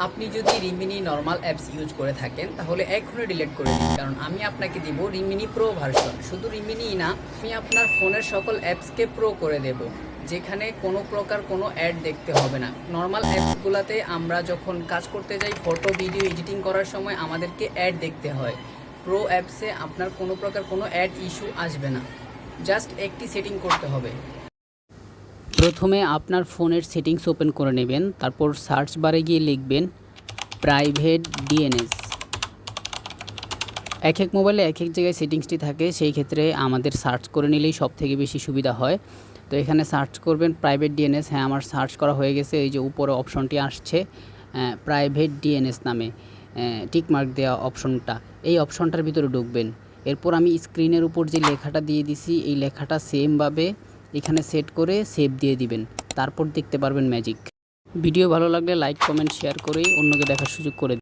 আপনি যদি Remini normal apps use করে থাকেন তাহলে এখনই ডিলিট করে দিন, কারণ আমি আপনাকে দিব রিমিনি প্রো ভার্সন। শুধু রিমিনি না, আমি আপনার ফোনের সকল অ্যাপসকে প্রো করে দেব, যেখানে কোনো প্রকার কোনো অ্যাড দেখতে হবে না। নর্মাল অ্যাপসগুলোতে আমরা যখন কাজ করতে যাই, ফটো ভিডিও এডিটিং করার সময় আমাদেরকে অ্যাড দেখতে হয়। প্রো অ্যাপসে আপনার কোনো প্রকার কোনো অ্যাড ইস্যু আসবে না। জাস্ট একটি সেটিং করতে হবে। প্রথমে আপনার ফোনের সেটিংস ওপেন করে নেবেন, তারপর সার্চ বারে গিয়ে লিখবেন প্রাইভেট ডিএনএস। এক এক মোবাইলে এক এক জায়গায় সেটিংসটি থাকে, সেই ক্ষেত্রে আমাদের সার্চ করে নিলেই সব থেকে বেশি সুবিধা হয়। তো এখানে সার্চ করবেন প্রাইভেট ডিএনএস। হ্যাঁ, আমার সার্চ করা হয়ে গেছে। এই যে উপরে অপশনটি আসছে প্রাইভেট ডিএনএস নামে টিক মার্ক দেওয়া অপশনটা, এই অপশনটার ভিতরে ঢুকবেন। এরপর আমি স্ক্রিনের উপর যে লেখাটা দিয়ে দিছি, এই লেখাটা সেমভাবে এখানে সেট করে সেভ দিয়ে দিবেন, তারপর দেখতে পারবেন ম্যাজিক। ভিডিও ভালো লাগলে লাইক কমেন্ট শেয়ার করে অন্যকে দেখার সুযোগ করে